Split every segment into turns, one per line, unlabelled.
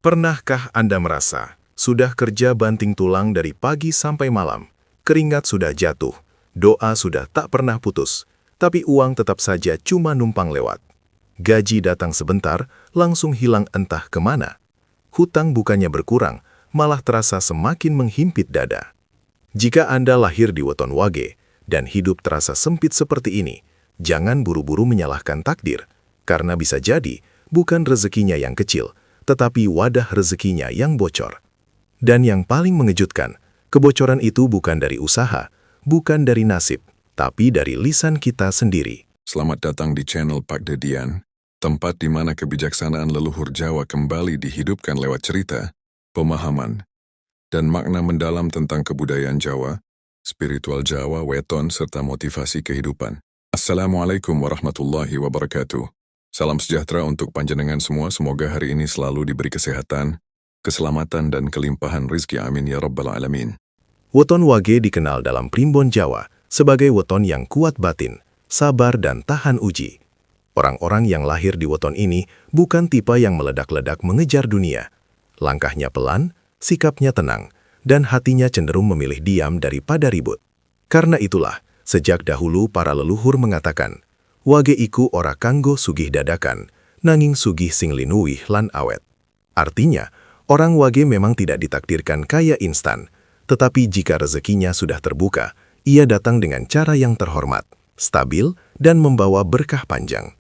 Pernahkah Anda merasa, sudah kerja banting tulang dari pagi sampai malam, keringat sudah jatuh, doa sudah tak pernah putus, tapi uang tetap saja cuma numpang lewat. Gaji datang sebentar, langsung hilang entah kemana. Hutang bukannya berkurang, malah terasa semakin menghimpit dada. Jika Anda lahir di weton wage, dan hidup terasa sempit seperti ini, jangan buru-buru menyalahkan takdir, karena bisa jadi bukan rezekinya yang kecil, tetapi wadah rezekinya yang bocor. Dan yang paling mengejutkan, kebocoran itu bukan dari usaha, bukan dari nasib, tapi dari lisan kita sendiri.
Selamat datang di channel Pak Dedian, tempat di mana kebijaksanaan leluhur Jawa kembali dihidupkan lewat cerita, pemahaman, dan makna mendalam tentang kebudayaan Jawa, spiritual Jawa, weton, serta motivasi kehidupan. Assalamualaikum warahmatullahi wabarakatuh. Salam sejahtera untuk panjenengan semua, semoga hari ini selalu diberi kesehatan, keselamatan, dan kelimpahan rizki, amin ya rabbal alamin.
Weton wage dikenal dalam primbon Jawa sebagai weton yang kuat batin, sabar dan tahan uji. Orang-orang yang lahir di weton ini bukan tipe yang meledak-ledak mengejar dunia. Langkahnya pelan, sikapnya tenang, dan hatinya cenderung memilih diam daripada ribut. Karena itulah, sejak dahulu para leluhur mengatakan, wage iku ora kanggo sugih dadakan, nanging sugih sing linuwih lan awet. Artinya, orang wage memang tidak ditakdirkan kaya instan, tetapi jika rezekinya sudah terbuka, ia datang dengan cara yang terhormat, stabil, dan membawa berkah panjang.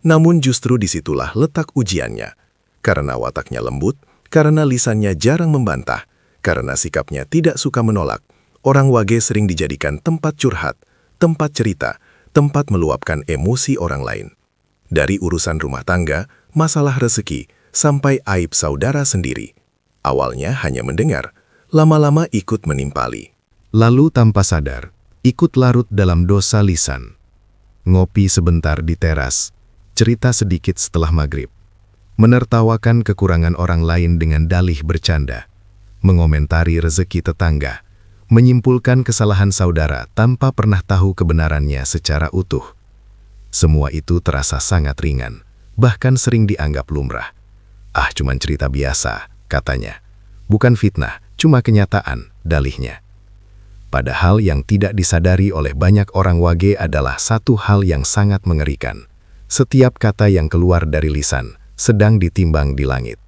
Namun justru disitulah letak ujiannya. Karena wataknya lembut, karena lisannya jarang membantah, karena sikapnya tidak suka menolak, orang wage sering dijadikan tempat curhat, tempat cerita, tempat meluapkan emosi orang lain. Dari urusan rumah tangga, masalah rezeki, sampai aib saudara sendiri. Awalnya hanya mendengar, lama-lama ikut menimpali.
Lalu tanpa sadar, ikut larut dalam dosa lisan. Ngopi sebentar di teras, cerita sedikit setelah maghrib. Menertawakan kekurangan orang lain dengan dalih bercanda. Mengomentari rezeki tetangga. Menyimpulkan kesalahan saudara tanpa pernah tahu kebenarannya secara utuh. Semua itu terasa sangat ringan, bahkan sering dianggap lumrah. Ah, cuman cerita biasa, katanya. Bukan fitnah, cuma kenyataan, dalihnya. Padahal yang tidak disadari oleh banyak orang wage adalah satu hal yang sangat mengerikan. Setiap kata yang keluar dari lisan sedang ditimbang di langit.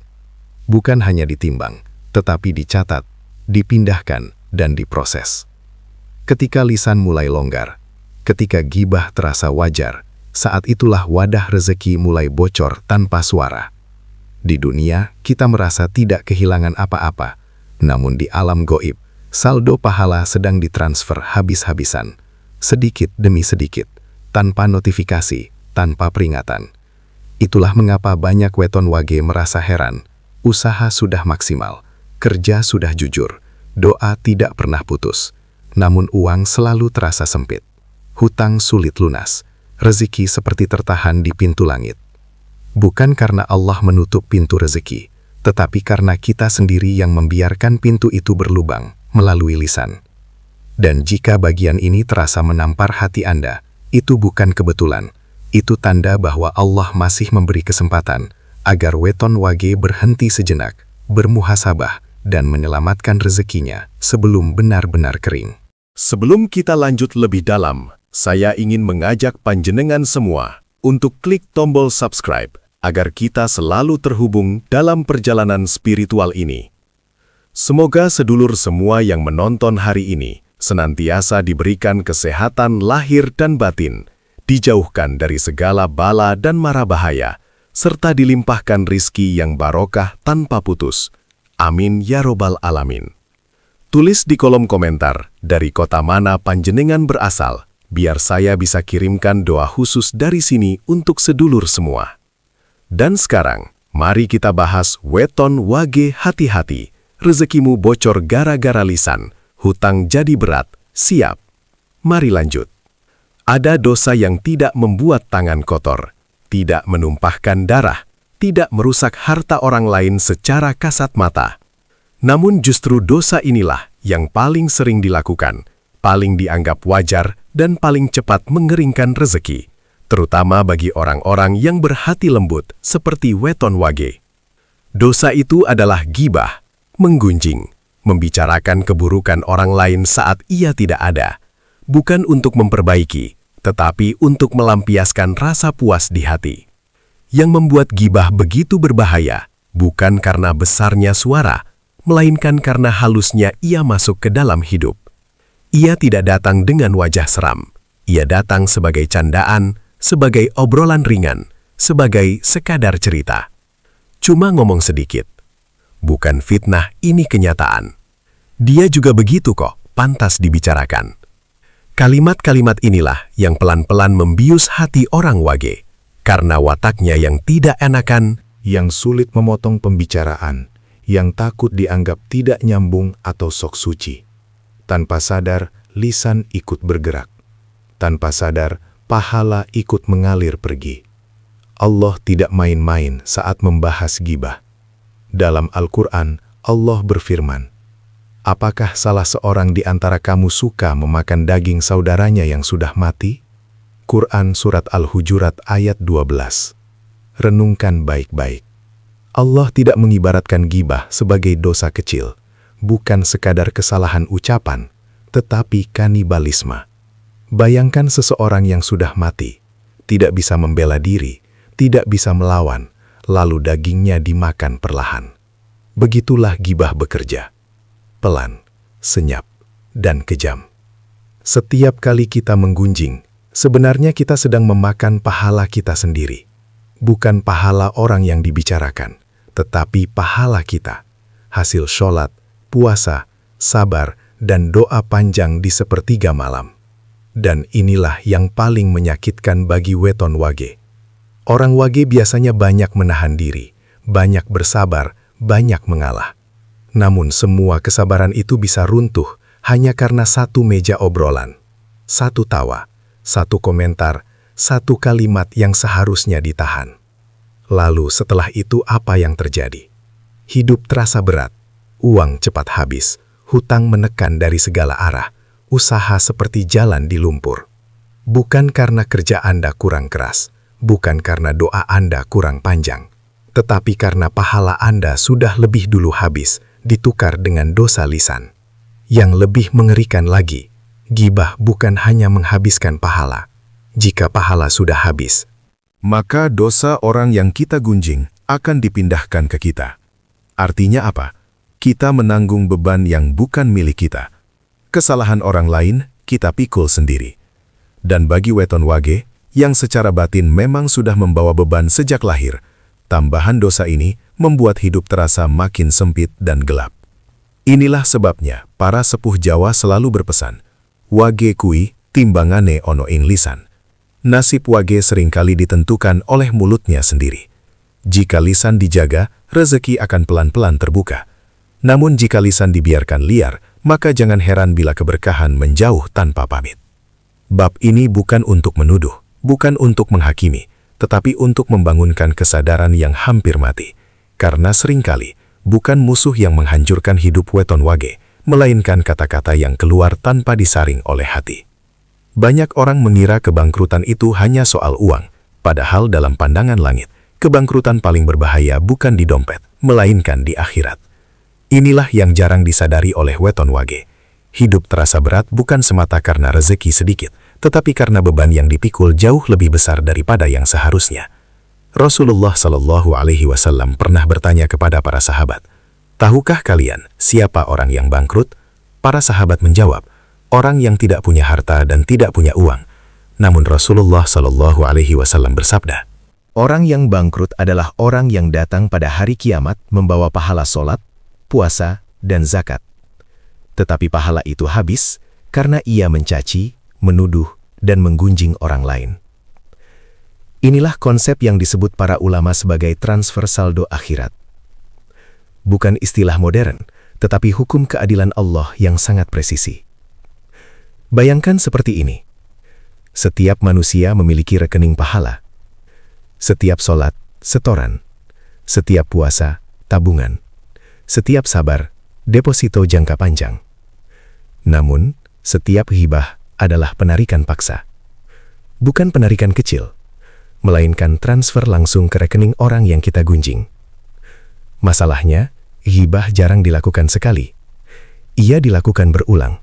Bukan hanya ditimbang, tetapi dicatat, dipindahkan, dan diproses. Ketika lisan mulai longgar, ketika gibah terasa wajar, saat itulah wadah rezeki mulai bocor tanpa suara. Di dunia, kita merasa tidak kehilangan apa-apa, namun di alam goib, saldo pahala sedang ditransfer habis-habisan, sedikit demi sedikit, tanpa notifikasi, tanpa peringatan. Itulah mengapa banyak weton wage merasa heran, usaha sudah maksimal, kerja sudah jujur, doa tidak pernah putus, namun uang selalu terasa sempit. Hutang sulit lunas, rezeki seperti tertahan di pintu langit. Bukan karena Allah menutup pintu rezeki, tetapi karena kita sendiri yang membiarkan pintu itu berlubang melalui lisan. Dan jika bagian ini terasa menampar hati Anda, itu bukan kebetulan. Itu tanda bahwa Allah masih memberi kesempatan agar weton wage berhenti sejenak, bermuhasabah, dan menyelamatkan rezekinya sebelum benar-benar kering.
Sebelum kita lanjut lebih dalam, saya ingin mengajak panjenengan semua untuk klik tombol subscribe agar kita selalu terhubung dalam perjalanan spiritual ini. Semoga sedulur semua yang menonton hari ini senantiasa diberikan kesehatan lahir dan batin, dijauhkan dari segala bala dan mara bahaya, serta dilimpahkan rizki yang barokah tanpa putus. Amin ya robbal alamin. Tulis di kolom komentar dari kota mana panjenengan berasal, biar saya bisa kirimkan doa khusus dari sini untuk sedulur semua. Dan sekarang, mari kita bahas weton wage hati-hati. Rezekimu bocor gara-gara lisan, hutang jadi berat, siap. Mari lanjut. Ada dosa yang tidak membuat tangan kotor, tidak menumpahkan darah, tidak merusak harta orang lain secara kasat mata. Namun justru dosa inilah yang paling sering dilakukan, paling dianggap wajar, dan paling cepat mengeringkan rezeki, terutama bagi orang-orang yang berhati lembut seperti weton wage. Dosa itu adalah ghibah, menggunjing, membicarakan keburukan orang lain saat ia tidak ada, bukan untuk memperbaiki, tetapi untuk melampiaskan rasa puas di hati. Yang membuat ghibah begitu berbahaya, bukan karena besarnya suara, melainkan karena halusnya ia masuk ke dalam hidup. Ia tidak datang dengan wajah seram. Ia datang sebagai candaan, sebagai obrolan ringan, sebagai sekadar cerita. Cuma ngomong sedikit. Bukan fitnah, ini kenyataan. Dia juga begitu kok, pantas dibicarakan. Kalimat-kalimat inilah yang pelan-pelan membius hati orang wage, karena wataknya yang tidak enakan,
yang sulit memotong pembicaraan, yang takut dianggap tidak nyambung atau sok suci. Tanpa sadar, lisan ikut bergerak. Tanpa sadar, pahala ikut mengalir pergi. Allah tidak main-main saat membahas ghibah. Dalam Al-Quran, Allah berfirman, "Apakah salah seorang di antara kamu suka memakan daging saudaranya yang sudah mati?" Quran Surat Al-Hujurat ayat 12. Renungkan baik-baik. Allah tidak mengibaratkan ghibah sebagai dosa kecil, bukan sekadar kesalahan ucapan, tetapi kanibalisme. Bayangkan seseorang yang sudah mati, tidak bisa membela diri, tidak bisa melawan, lalu dagingnya dimakan perlahan. Begitulah ghibah bekerja. Pelan, senyap, dan kejam. Setiap kali kita menggunjing, sebenarnya kita sedang memakan pahala kita sendiri. Bukan pahala orang yang dibicarakan, tetapi pahala kita. Hasil sholat, puasa, sabar, dan doa panjang di sepertiga malam. Dan inilah yang paling menyakitkan bagi weton wage. Orang wage biasanya banyak menahan diri, banyak bersabar, banyak mengalah. Namun semua kesabaran itu bisa runtuh hanya karena satu meja obrolan, satu tawa, satu komentar, satu kalimat yang seharusnya ditahan. Lalu setelah itu apa yang terjadi? Hidup terasa berat, uang cepat habis, hutang menekan dari segala arah, usaha seperti jalan di lumpur. Bukan karena kerja Anda kurang keras, bukan karena doa Anda kurang panjang, tetapi karena pahala Anda sudah lebih dulu habis, ditukar dengan dosa lisan. Yang lebih mengerikan lagi, ghibah bukan hanya menghabiskan pahala. Jika pahala sudah habis,
maka dosa orang yang kita gunjing akan dipindahkan ke kita. Artinya apa? Kita menanggung beban yang bukan milik kita. Kesalahan orang lain kita pikul sendiri. Dan bagi weton wage, yang secara batin memang sudah membawa beban sejak lahir, tambahan dosa ini membuat hidup terasa makin sempit dan gelap. Inilah sebabnya para sepuh Jawa selalu berpesan, "Wage kui timbangane ono ing lisan." Nasib wage seringkali ditentukan oleh mulutnya sendiri. Jika lisan dijaga, rezeki akan pelan-pelan terbuka. Namun jika lisan dibiarkan liar, maka jangan heran bila keberkahan menjauh tanpa pamit. Bab ini bukan untuk menuduh, bukan untuk menghakimi, tetapi untuk membangunkan kesadaran yang hampir mati. Karena seringkali, bukan musuh yang menghancurkan hidup weton wage, melainkan kata-kata yang keluar tanpa disaring oleh hati. Banyak orang mengira kebangkrutan itu hanya soal uang, padahal dalam pandangan langit, kebangkrutan paling berbahaya bukan di dompet, melainkan di akhirat. Inilah yang jarang disadari oleh weton wage. Hidup terasa berat bukan semata karena rezeki sedikit, tetapi karena beban yang dipikul jauh lebih besar daripada yang seharusnya. Rasulullah Shallallahu Alaihi Wasallam pernah bertanya kepada para sahabat, "Tahukah kalian siapa orang yang bangkrut?" Para sahabat menjawab, "Orang yang tidak punya harta dan tidak punya uang." Namun Rasulullah Shallallahu Alaihi Wasallam bersabda,
orang yang bangkrut adalah orang yang datang pada hari kiamat membawa pahala sholat, puasa, dan zakat. Tetapi pahala itu habis karena ia mencaci, menuduh, dan menggunjing orang lain. Inilah konsep yang disebut para ulama sebagai transfer saldo akhirat. Bukan istilah modern, tetapi hukum keadilan Allah yang sangat presisi. Bayangkan seperti ini. Setiap manusia memiliki rekening pahala. Setiap sholat, setoran. Setiap puasa, tabungan. Setiap sabar, deposito jangka panjang. Namun, setiap hibah adalah penarikan paksa. Bukan penarikan kecil, melainkan transfer langsung ke rekening orang yang kita gunjing.
Masalahnya, ghibah jarang dilakukan sekali. Ia dilakukan berulang,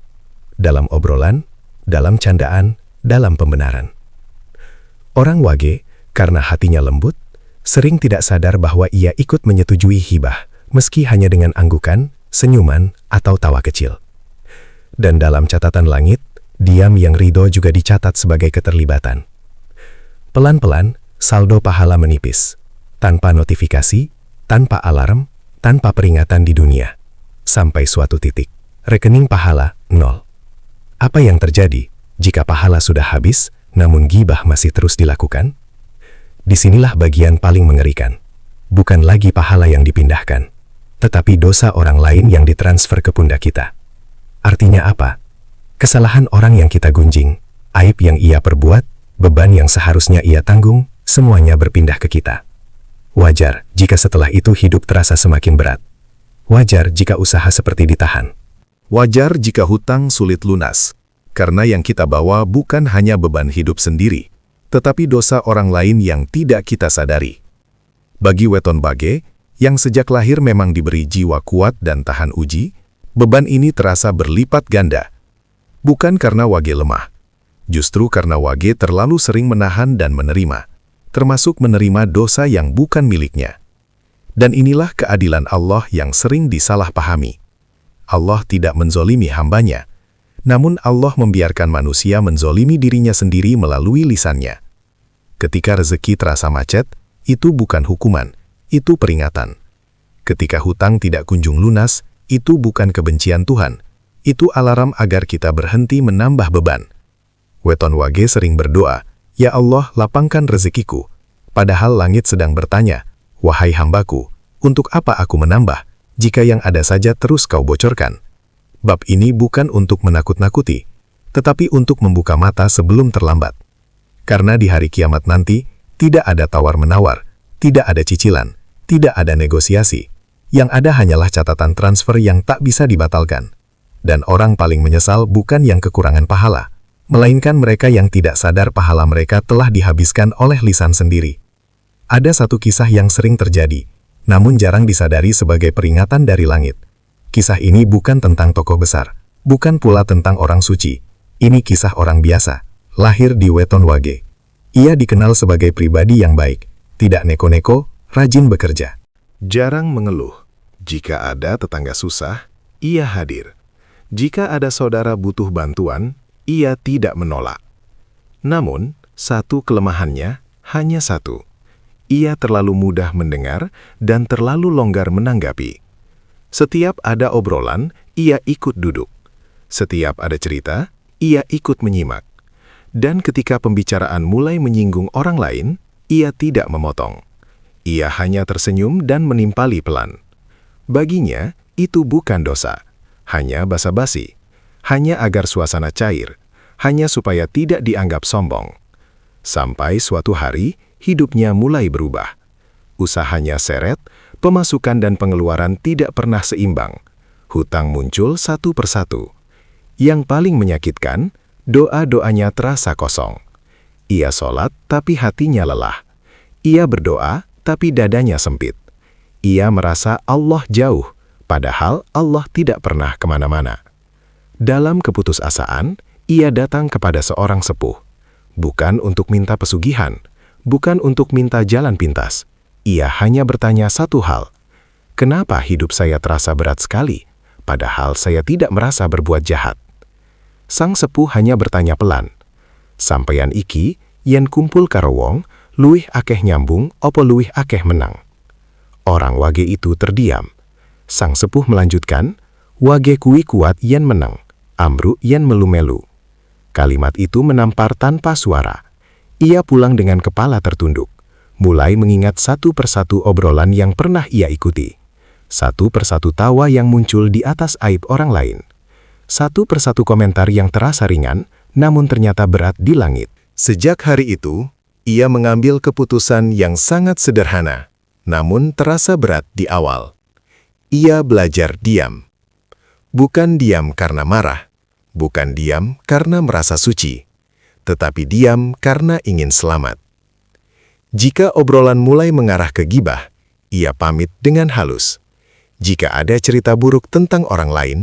dalam obrolan, dalam candaan, dalam pembenaran. Orang wage, karena hatinya lembut, sering tidak sadar bahwa ia ikut menyetujui hibah, meski hanya dengan anggukan, senyuman, atau tawa kecil. Dan dalam catatan langit, diam yang ridho juga dicatat sebagai keterlibatan. Pelan-pelan, saldo pahala menipis, tanpa notifikasi, tanpa alarm, tanpa peringatan di dunia. Sampai suatu titik, rekening pahala 0. Apa yang terjadi jika pahala sudah habis, namun ghibah masih terus dilakukan? Disinilah bagian paling mengerikan. Bukan lagi pahala yang dipindahkan, tetapi dosa orang lain yang ditransfer ke pundak kita. Artinya apa? Kesalahan orang yang kita gunjing, aib yang ia perbuat, beban yang seharusnya ia tanggung, semuanya berpindah ke kita. Wajar jika setelah itu hidup terasa semakin berat. Wajar jika usaha seperti ditahan.
Wajar jika hutang sulit lunas, karena yang kita bawa bukan hanya beban hidup sendiri, tetapi dosa orang lain yang tidak kita sadari. Bagi weton bage, yang sejak lahir memang diberi jiwa kuat dan tahan uji, beban ini terasa berlipat ganda. Bukan karena wage lemah, justru karena wage terlalu sering menahan dan menerima, termasuk menerima dosa yang bukan miliknya. Dan inilah keadilan Allah yang sering disalahpahami. Allah tidak menzolimi hambanya, namun Allah membiarkan manusia menzolimi dirinya sendiri melalui lisannya. Ketika rezeki terasa macet, itu bukan hukuman, itu peringatan. Ketika hutang tidak kunjung lunas, itu bukan kebencian Tuhan, itu alarm agar kita berhenti menambah beban. Weton wage sering berdoa, "Ya Allah, lapangkan rezekiku." Padahal langit sedang bertanya, "Wahai hambaku, untuk apa aku menambah, jika yang ada saja terus kau bocorkan?" Bab ini bukan untuk menakut-nakuti, tetapi untuk membuka mata sebelum terlambat. Karena di hari kiamat nanti, tidak ada tawar-menawar, tidak ada cicilan, tidak ada negosiasi. Yang ada hanyalah catatan transfer yang tak bisa dibatalkan. Dan orang paling menyesal bukan yang kekurangan pahala, melainkan mereka yang tidak sadar pahala mereka telah dihabiskan oleh lisan sendiri. Ada satu kisah yang sering terjadi, namun jarang disadari sebagai peringatan dari langit. Kisah ini bukan tentang tokoh besar, bukan pula tentang orang suci. Ini kisah orang biasa, lahir di weton wage. Ia dikenal sebagai pribadi yang baik, tidak neko-neko, rajin bekerja. Jarang mengeluh. Jika ada tetangga susah, ia hadir. Jika ada saudara butuh bantuan, ia tidak menolak. Namun, satu kelemahannya hanya satu. Ia terlalu mudah mendengar dan terlalu longgar menanggapi. Setiap ada obrolan, ia ikut duduk. Setiap ada cerita, ia ikut menyimak. Dan ketika pembicaraan mulai menyinggung orang lain, ia tidak memotong. Ia hanya tersenyum dan menimpali pelan. Baginya, itu bukan dosa. Hanya basa-basi. Hanya agar suasana cair. Hanya supaya tidak dianggap sombong. Sampai suatu hari, hidupnya mulai berubah. Usahanya seret, pemasukan dan pengeluaran tidak pernah seimbang. Hutang muncul satu persatu. Yang paling menyakitkan, doa-doanya terasa kosong. Ia sholat, tapi hatinya lelah. Ia berdoa, tapi dadanya sempit. Ia merasa Allah jauh, padahal Allah tidak pernah kemana-mana. Dalam keputusasaan, ia datang kepada seorang sepuh. Bukan untuk minta pesugihan, bukan untuk minta jalan pintas. Ia hanya bertanya satu hal. Kenapa hidup saya terasa berat sekali, padahal saya tidak merasa berbuat jahat? Sang sepuh hanya bertanya pelan. Sampeyan iki, yen kumpul karo wong, luwih akeh nyambung, opo luwih akeh menang? Orang wage itu terdiam. Sang sepuh melanjutkan, wage kuwi kuat yen menang, ambruk yen melu-melu. Kalimat itu menampar tanpa suara. Ia pulang dengan kepala tertunduk, mulai mengingat satu persatu obrolan yang pernah ia ikuti. Satu persatu tawa yang muncul di atas aib orang lain. Satu persatu komentar yang terasa ringan, namun ternyata berat di langit. Sejak hari itu, ia mengambil keputusan yang sangat sederhana, namun terasa berat di awal. Ia belajar diam. Bukan diam karena marah, bukan diam karena merasa suci, tetapi diam karena ingin selamat. Jika obrolan mulai mengarah ke gibah, ia pamit dengan halus. Jika ada cerita buruk tentang orang lain,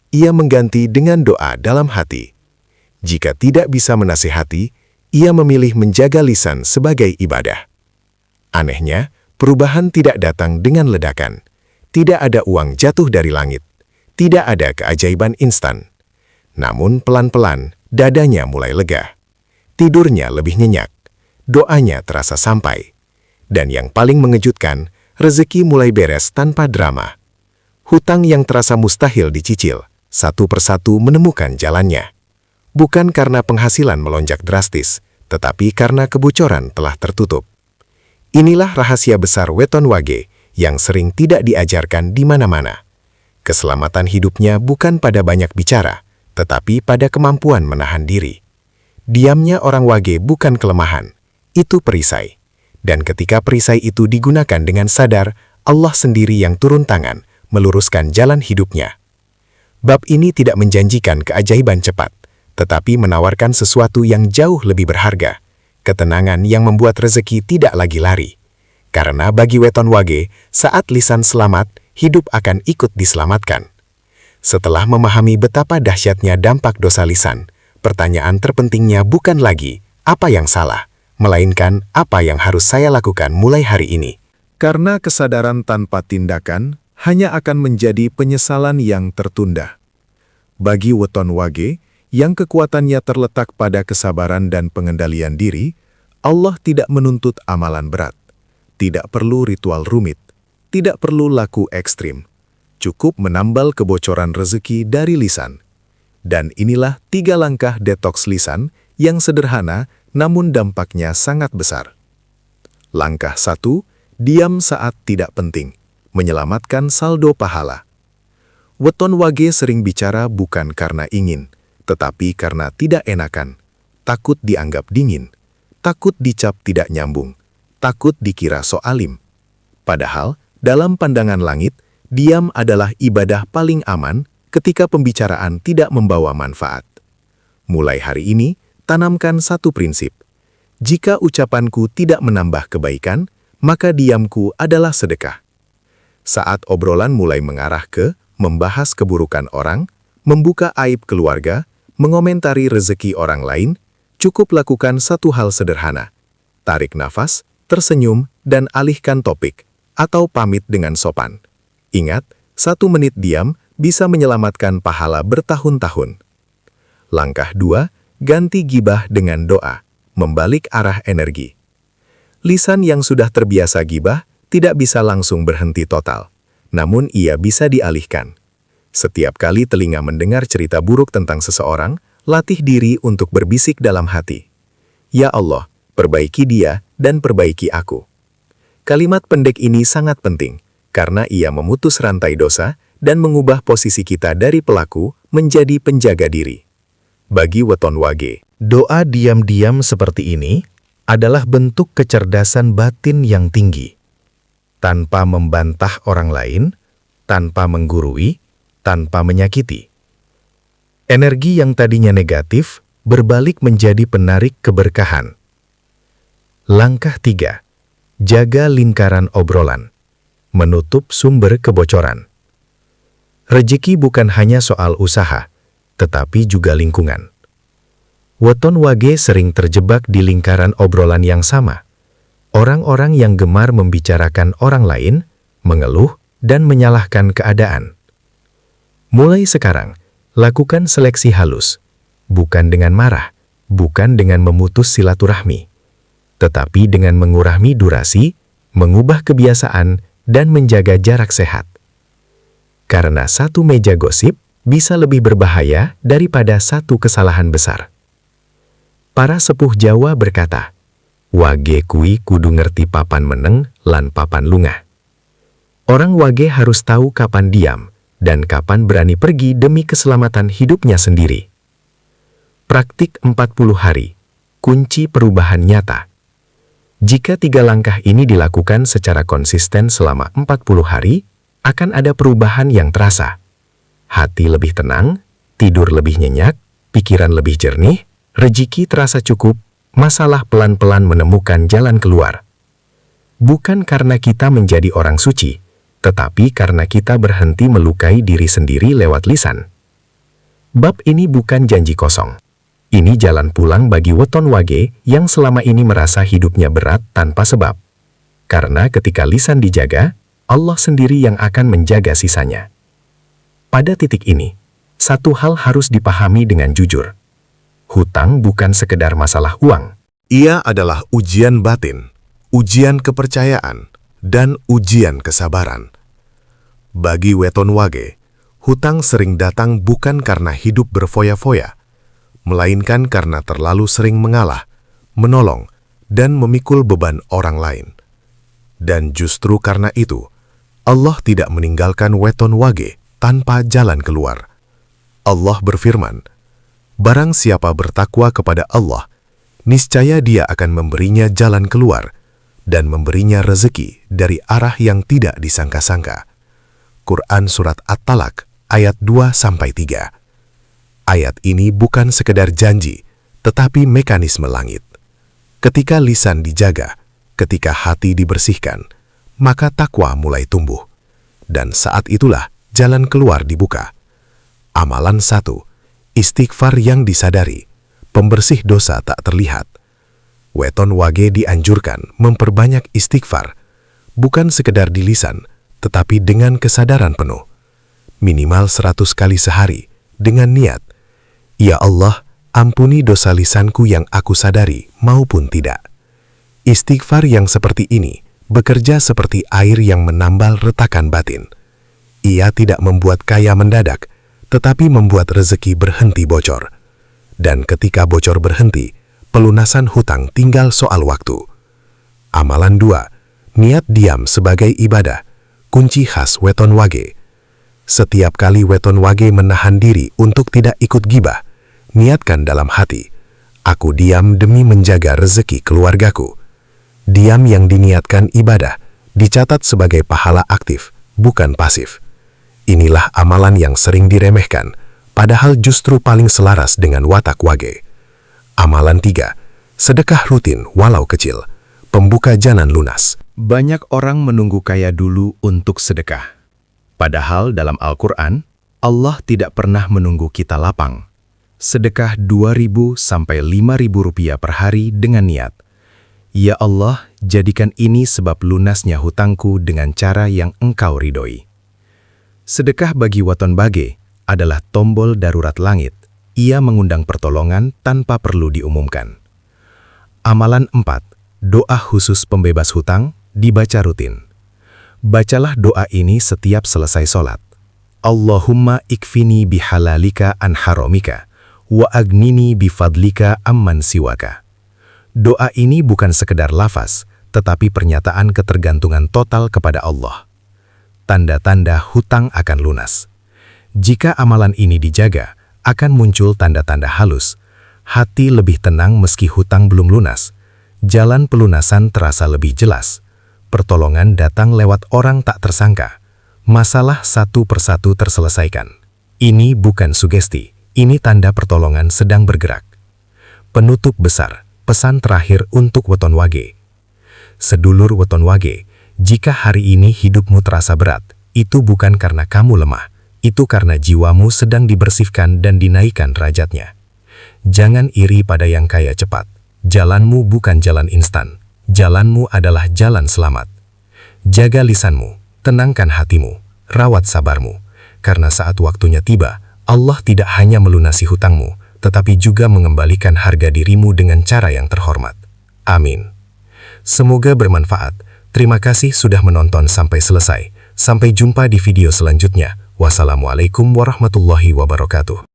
ia mengganti dengan doa dalam hati. Jika tidak bisa menasihati, ia memilih menjaga lisan sebagai ibadah. Anehnya, perubahan tidak datang dengan ledakan. Tidak ada uang jatuh dari langit. Tidak ada keajaiban instan. Namun pelan-pelan, dadanya mulai lega. Tidurnya lebih nyenyak. Doanya terasa sampai. Dan yang paling mengejutkan, rezeki mulai beres tanpa drama. Hutang yang terasa mustahil dicicil, satu persatu menemukan jalannya. Bukan karena penghasilan melonjak drastis, tetapi karena kebocoran telah tertutup. Inilah rahasia besar Weton Wage yang sering tidak diajarkan di mana-mana. Keselamatan hidupnya bukan pada banyak bicara, tetapi pada kemampuan menahan diri. Diamnya orang Wage bukan kelemahan, itu perisai. Dan ketika perisai itu digunakan dengan sadar, Allah sendiri yang turun tangan, meluruskan jalan hidupnya. Bab ini tidak menjanjikan keajaiban cepat, tetapi menawarkan sesuatu yang jauh lebih berharga, ketenangan yang membuat rezeki tidak lagi lari. Karena bagi Weton Wage, saat lisan selamat, hidup akan ikut diselamatkan. Setelah memahami betapa dahsyatnya dampak dosa lisan, pertanyaan terpentingnya bukan lagi, apa yang salah, melainkan apa yang harus saya lakukan mulai hari ini.
Karena kesadaran tanpa tindakan hanya akan menjadi penyesalan yang tertunda. Bagi Weton Wage, yang kekuatannya terletak pada kesabaran dan pengendalian diri, Allah tidak menuntut amalan berat. Tidak perlu ritual rumit, tidak perlu laku ekstrim. Cukup menambal kebocoran rezeki dari lisan. Dan inilah 3 langkah detoks lisan yang sederhana namun dampaknya sangat besar. Langkah 1, diam saat tidak penting. Menyelamatkan saldo pahala. Weton Wage sering bicara bukan karena ingin, tetapi karena tidak enakan. Takut dianggap dingin, takut dicap tidak nyambung, takut dikira so alim. Padahal, dalam pandangan langit, diam adalah ibadah paling aman ketika pembicaraan tidak membawa manfaat. Mulai hari ini, tanamkan satu prinsip. Jika ucapanku tidak menambah kebaikan, maka diamku adalah sedekah. Saat obrolan mulai mengarah ke membahas keburukan orang, membuka aib keluarga, mengomentari rezeki orang lain, cukup lakukan satu hal sederhana. Tarik nafas, tersenyum, dan alihkan topik, atau pamit dengan sopan. Ingat, 1 menit diam bisa menyelamatkan pahala bertahun-tahun. Langkah 2, ganti gibah dengan doa, membalik arah energi. Lisan yang sudah terbiasa gibah tidak bisa langsung berhenti total, namun ia bisa dialihkan. Setiap kali telinga mendengar cerita buruk tentang seseorang, latih diri untuk berbisik dalam hati. Ya Allah, perbaiki dia dan perbaiki aku. Kalimat pendek ini sangat penting, karena ia memutus rantai dosa dan mengubah posisi kita dari pelaku menjadi penjaga diri. Bagi Weton Wage,
doa diam-diam seperti ini adalah bentuk kecerdasan batin yang tinggi. Tanpa membantah orang lain, tanpa menggurui, tanpa menyakiti. Energi yang tadinya negatif berbalik menjadi penarik keberkahan. Langkah 3. Jaga lingkaran obrolan. Menutup sumber kebocoran. Rezeki bukan hanya soal usaha, tetapi juga lingkungan. Weton Wage sering terjebak di lingkaran obrolan yang sama. Orang-orang yang gemar membicarakan orang lain, mengeluh, dan menyalahkan keadaan. Mulai sekarang, lakukan seleksi halus. Bukan dengan marah, bukan dengan memutus silaturahmi, tetapi dengan mengurangi durasi, mengubah kebiasaan, dan menjaga jarak sehat. Karena 1 meja gosip bisa lebih berbahaya daripada 1 kesalahan besar. Para sepuh Jawa berkata, Wage kui kudu ngerti papan meneng lan papan lungah. Orang Wage harus tahu kapan diam dan kapan berani pergi demi keselamatan hidupnya sendiri. Praktik 40 hari, kunci perubahan nyata. Jika 3 langkah ini dilakukan secara konsisten selama 40 hari, akan ada perubahan yang terasa. Hati lebih tenang, tidur lebih nyenyak, pikiran lebih jernih, rezeki terasa cukup, masalah pelan-pelan menemukan jalan keluar. bukan karena kita menjadi orang suci, tetapi karena kita berhenti melukai diri sendiri lewat lisan. Bab ini bukan janji kosong. Ini jalan pulang bagi weton wage yang selama ini merasa hidupnya berat tanpa sebab. Karena ketika lisan dijaga, Allah sendiri yang akan menjaga sisanya. Pada titik ini, satu hal harus dipahami dengan jujur. Hutang bukan sekedar masalah uang.
Ia adalah ujian batin, ujian kepercayaan, dan ujian kesabaran. Bagi weton wage, hutang sering datang bukan karena hidup berfoya-foya, melainkan karena terlalu sering mengalah, menolong, dan memikul beban orang lain. Dan justru karena itu, Allah tidak meninggalkan weton wage tanpa jalan keluar. Allah berfirman, "Barang siapa bertakwa kepada Allah, niscaya Dia akan memberinya jalan keluar dan memberinya rezeki dari arah yang tidak disangka-sangka." Quran Surat At-Talaq ayat 2-3. Ayat ini bukan sekedar janji, tetapi mekanisme langit. Ketika lisan dijaga, ketika hati dibersihkan, maka takwa mulai tumbuh. Dan saat itulah jalan keluar dibuka. Amalan 1. Istighfar yang disadari, pembersih dosa tak terlihat. Weton wage dianjurkan memperbanyak istighfar, bukan sekedar di lisan, tetapi dengan kesadaran penuh. Minimal 100 kali sehari, dengan niat, "Ya Allah, ampuni dosa lisanku yang aku sadari maupun tidak." Istighfar yang seperti ini bekerja seperti air yang menambal retakan batin. Ia tidak membuat kaya mendadak, tetapi membuat rezeki berhenti bocor. Dan ketika bocor berhenti, pelunasan hutang tinggal soal waktu. Amalan 2. Niat diam sebagai ibadah, kunci khas weton wage. Setiap kali weton wage menahan diri untuk tidak ikut gibah, niatkan dalam hati, "Aku diam demi menjaga rezeki keluargaku." Diam yang diniatkan ibadah, dicatat sebagai pahala aktif, bukan pasif. Inilah amalan yang sering diremehkan, padahal justru paling selaras dengan watak wage. Amalan 3. Sedekah rutin walau kecil, pembuka jalan lunas. Banyak orang menunggu kaya dulu untuk sedekah. Padahal dalam Al-Quran, Allah tidak pernah menunggu kita lapang. Sedekah 2.000 sampai 5.000 rupiah per hari dengan niat, "Ya Allah, jadikan ini sebab lunasnya hutangku dengan cara yang Engkau ridhoi." Sedekah bagi weton wage adalah tombol darurat langit. Ia mengundang pertolongan tanpa perlu diumumkan. Amalan 4. Doa khusus pembebas hutang dibaca rutin. Bacalah doa ini setiap selesai sholat. "Allahumma ikfini bihalalika an haramika, wa agnini bifadlika amman siwaka." Doa ini bukan sekedar lafaz, tetapi pernyataan ketergantungan total kepada Allah. Tanda-tanda hutang akan lunas. Jika amalan ini dijaga, akan muncul tanda-tanda halus. Hati lebih tenang meski hutang belum lunas. Jalan pelunasan terasa lebih jelas. Pertolongan datang lewat orang tak tersangka. Masalah satu persatu terselesaikan. Ini bukan sugesti, ini tanda pertolongan sedang bergerak. Penutup besar, pesan terakhir untuk weton wage. Sedulur weton wage, jika hari ini hidupmu terasa berat, itu bukan karena kamu lemah, itu karena jiwamu sedang dibersihkan dan dinaikkan derajatnya. Jangan iri pada yang kaya cepat. Jalanmu bukan jalan instan. Jalanmu adalah jalan selamat. Jaga lisanmu, tenangkan hatimu, rawat sabarmu. Karena saat waktunya tiba, Allah tidak hanya melunasi hutangmu, tetapi juga mengembalikan harga dirimu dengan cara yang terhormat. Amin. Semoga bermanfaat. Terima kasih sudah menonton sampai selesai. Sampai jumpa di video selanjutnya. Wassalamualaikum warahmatullahi wabarakatuh.